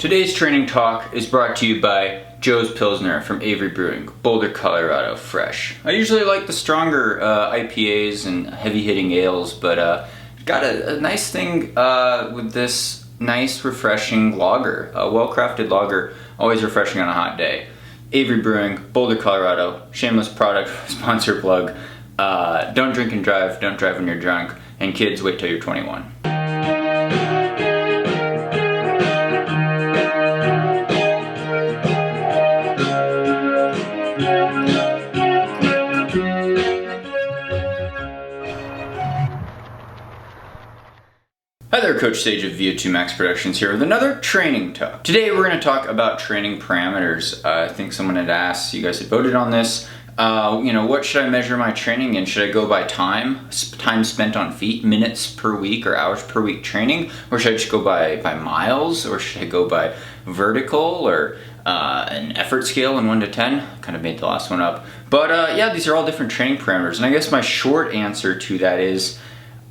Today's training talk is brought to you by Joe's Pilsner from Avery Brewing, Boulder, Colorado, fresh. I usually like the stronger IPAs and heavy-hitting ales, but got a nice thing with this nice, refreshing lager, a well-crafted lager, always refreshing on a hot day. Avery Brewing, Boulder, Colorado, shameless product sponsor plug. Don't drink and drive, don't drive when you're drunk, and kids, wait till you're 21. Hi there, Coach Sage of VO2 Max Productions here with another training talk. Today we're going to talk about training parameters. I think someone had asked, you guys had voted on this, what should I measure my training in? Should I go by time spent on feet, minutes per week or hours per week training? Or should I just go by miles? Or should I go by vertical or an effort scale in 1 to 10? Kind of made the last one up. But yeah, these are all different training parameters. And I guess my short answer to that is,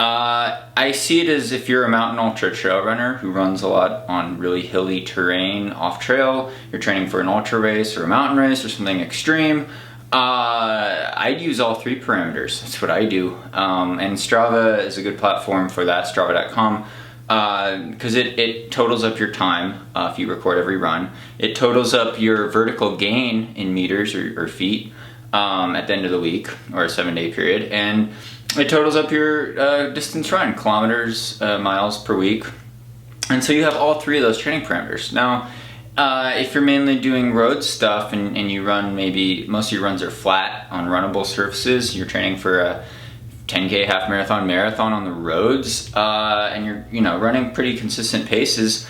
I see it as if you're a mountain ultra trail runner who runs a lot on really hilly terrain off trail, you're training for an ultra race or a mountain race or something extreme, I'd use all three parameters. That's what I do. And Strava is a good platform for that, strava.com, because it totals up your time if you record every run. It totals up your vertical gain in meters or feet at the end of the week or a 7-day period. And it totals up your distance run, kilometers, miles per week. And so you have all three of those training parameters. Now, if you're mainly doing road stuff and you run, maybe most of your runs are flat on runnable surfaces, you're training for a 10K, half marathon on the roads, and you're running pretty consistent paces,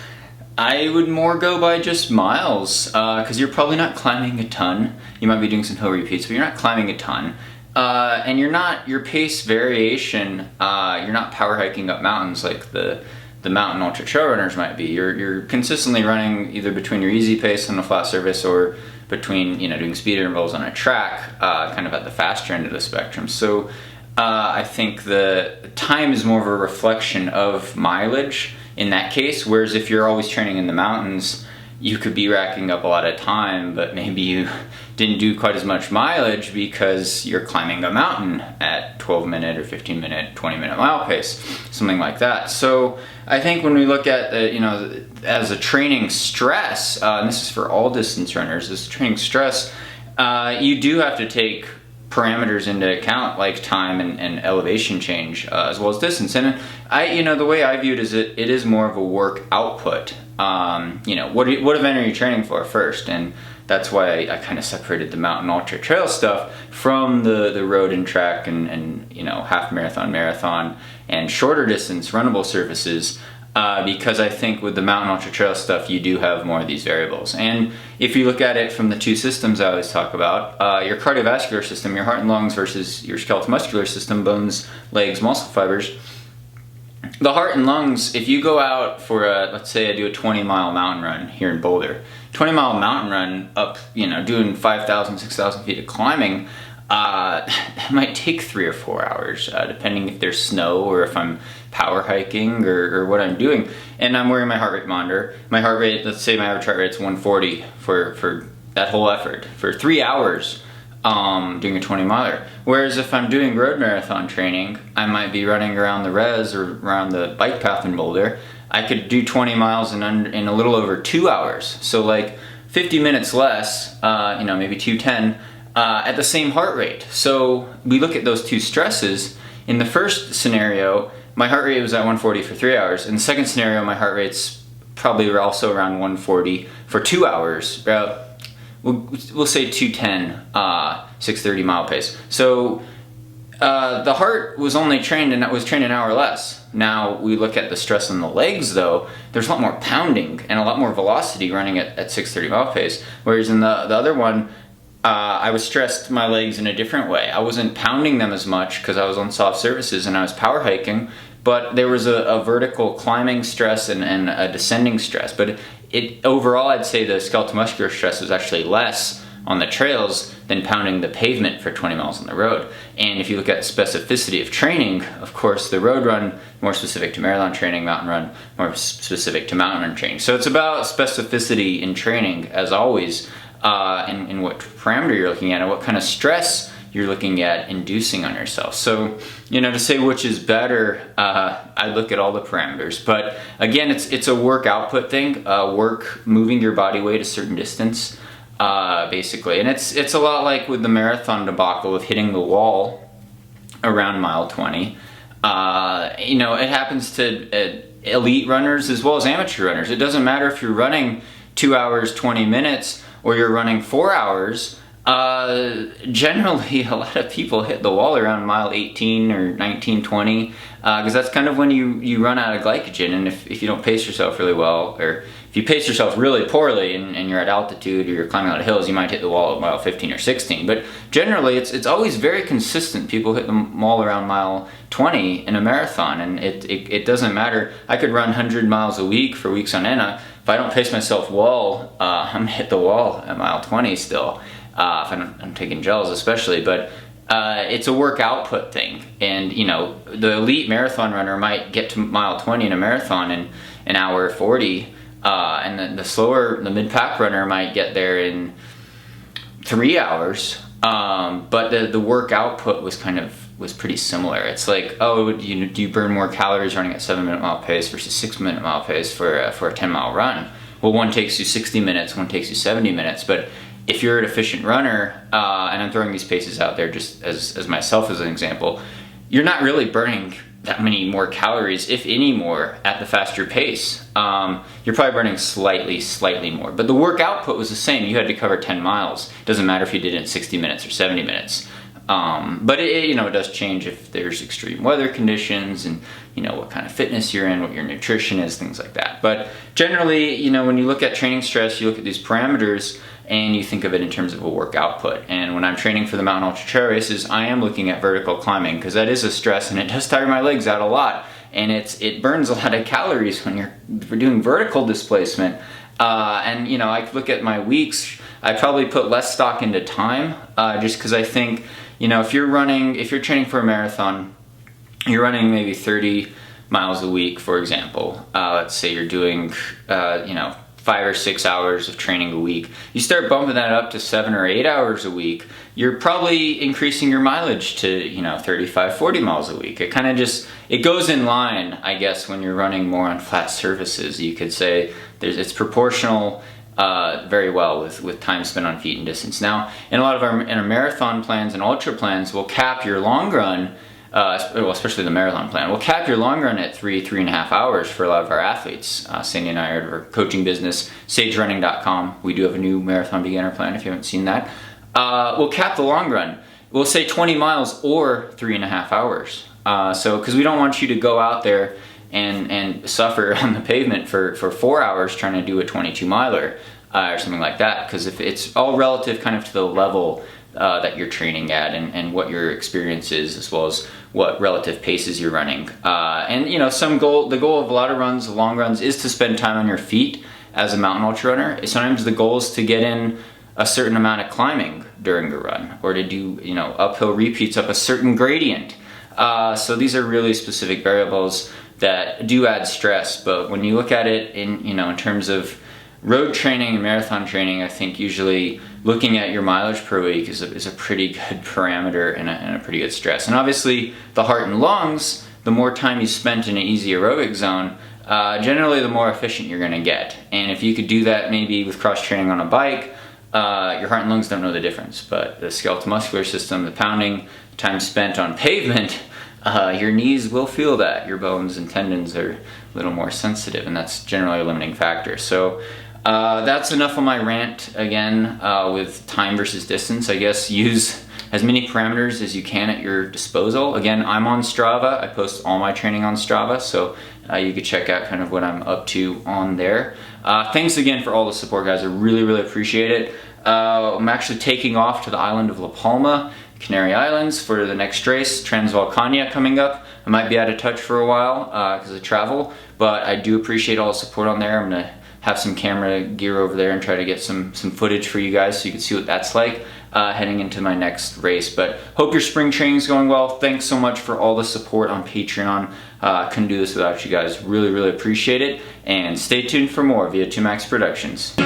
I would more go by just miles, because you're probably not climbing a ton. You might be doing some hill repeats, but you're not climbing a ton. And your pace variation, you're not power hiking up mountains like the mountain ultra trail runners might be. You're consistently running either between your easy pace on a flat surface or between, doing speed intervals on a track, kind of at the faster end of the spectrum. So I think the time is more of a reflection of mileage in that case, whereas if you're always training in the mountains, you could be racking up a lot of time, but maybe you didn't do quite as much mileage because you're climbing a mountain at 12-minute or 15-minute, 20-minute mile pace, something like that. So I think when we look at as a training stress, and this is for all distance runners, as training stress, you do have to take parameters into account like time and elevation change, as well as distance. And the way I view it is it is more of a work output. What event are you training for first? And that's why I kind of separated the mountain ultra trail stuff from the road and track and half marathon and shorter distance runnable surfaces, because I think with the mountain ultra trail stuff you do have more of these variables. And if you look at it from the two systems I always talk about, your cardiovascular system, your heart and lungs versus your skeletal muscular system, bones, legs, muscle fibers. The heart and lungs, if you go out for let's say I do a 20-mile mountain run here in Boulder, 20-mile mountain run up, doing 5,000, 6,000 feet of climbing, that might take 3 or 4 hours, depending if there's snow or if I'm power hiking or what I'm doing. And I'm wearing my heart rate monitor. My heart rate, let's say my average heart rate's 140 for that whole effort, for 3 hours. Doing a 20-miler. Whereas if I'm doing road marathon training, I might be running around the res or around the bike path in Boulder. I could do 20 miles in a little over 2 hours. So like 50 minutes less, maybe 210, at the same heart rate. So we look at those two stresses. In the first scenario, my heart rate was at 140 for 3 hours. In the second scenario, my heart rate's probably also around 140 for 2 hours. We'll say 210, 630 mile pace. So the heart was only trained and that was trained an hour less. Now we look at the stress on the legs though, there's a lot more pounding and a lot more velocity running at 630 mile pace. Whereas in the other one, I was stressed my legs in a different way. I wasn't pounding them as much because I was on soft surfaces and I was power hiking, but there was a vertical climbing stress and a descending stress. But overall, I'd say the skeletal muscular stress was actually less on the trails than pounding the pavement for 20 miles on the road. And if you look at specificity of training, of course, the road run, more specific to marathon training, mountain run, more specific to mountain run training. So it's about specificity in training, as always, in what parameter you're looking at and what kind of stress you're looking at inducing on yourself. So, to say which is better, I look at all the parameters. But again, it's a work output thing, work moving your body weight a certain distance, basically. And it's a lot like with the marathon debacle of hitting the wall around mile 20. It happens to elite runners as well as amateur runners. It doesn't matter if you're running 2 hours, 20 minutes, or you're running 4 hours. Generally, a lot of people hit the wall around mile 18 or 19, 20, because that's kind of when you run out of glycogen. And if you don't pace yourself really well, or if you pace yourself really poorly and you're at altitude or you're climbing out of hills, you might hit the wall at mile 15 or 16. But generally, it's always very consistent. People hit the wall around mile 20 in a marathon, and it doesn't matter. I could run 100 miles a week for weeks on end. If I don't pace myself well, I'm gonna hit the wall at mile 20 still. If I'm taking gels especially, but it's a work output thing. And the elite marathon runner might get to mile 20 in a marathon in an hour 40, and then the mid-pack runner might get there in 3 hours. But the work output was pretty similar. It's like, do you burn more calories running at 7-minute mile pace versus 6-minute mile pace for a 10-mile run? Well, one takes you 60 minutes, one takes you 70 minutes, but if you're an efficient runner, and I'm throwing these paces out there just as myself as an example, you're not really burning that many more calories, if any more, at the faster pace. You're probably burning slightly more. But the work output was the same. You had to cover 10 miles. Doesn't matter if you did it in 60 minutes or 70 minutes. But it does change if there's extreme weather conditions and what kind of fitness you're in, what your nutrition is, things like that. But generally, when you look at training stress, you look at these parameters and you think of it in terms of a work output. And when I'm training for the mountain ultra trail races, I am looking at vertical climbing, because that is a stress and it does tire my legs out a lot. And it burns a lot of calories when you're doing vertical displacement. And I look at my weeks, I probably put less stock into time, just because I think, if you're training for a marathon, you're running maybe 30 miles a week, for example. Let's say you're doing, 5 or 6 hours of training a week. You start bumping that up to 7 or 8 hours a week, you're probably increasing your mileage to, 35, 40 miles a week. It kind of it goes in line, I guess, when you're running more on flat surfaces. You could say it's proportional very well with time spent on feet and distance. Now, in a lot of our marathon plans and ultra plans, we'll cap your long run, especially the marathon plan, we'll cap your long run at 3.5 hours for a lot of our athletes. Sandy and I are at our coaching business, sagerunning.com. We do have a new marathon beginner plan if you haven't seen that. We'll cap the long run. We'll say 20 miles or 3.5 hours. Because we don't want you to go out there and suffer on the pavement for 4 hours trying to do a 22 miler or something like that, because if it's all relative kind of to the level that you're training at and what your experience is, as well as what relative paces you're running. And the goal of a lot of runs, long runs, is to spend time on your feet as a mountain ultra runner. Sometimes the goal is to get in a certain amount of climbing during the run, or to do uphill repeats up a certain gradient. So these are really specific variables that do add stress. But when you look at it in terms of road training and marathon training, I think usually looking at your mileage per week is a pretty good parameter and a pretty good stress. And obviously the heart and lungs, the more time you spent in an easy aerobic zone, generally the more efficient you're going to get. And if you could do that maybe with cross training on a bike, your heart and lungs don't know the difference. But the skeletal muscular system, the pounding, time spent on pavement, your knees will feel that. Your bones and tendons are a little more sensitive, and that's generally a limiting factor. So that's enough on my rant again with time versus distance. I guess use as many parameters as you can at your disposal. Again, I'm on Strava. I post all my training on Strava, so you could check out kind of what I'm up to on there. Thanks again for all the support, guys. I really, really appreciate it. I'm actually taking off to the island of La Palma, Canary Islands, for the next race, Transvolcania, coming up. I might be out of touch for a while because of travel, but I do appreciate all the support on there. I'm going to have some camera gear over there and try to get some footage for you guys so you can see what that's like heading into my next race. But hope your spring training is going well. Thanks so much for all the support on Patreon. Couldn't do this without you guys. Really, really appreciate it. And stay tuned for more via 2Max Productions.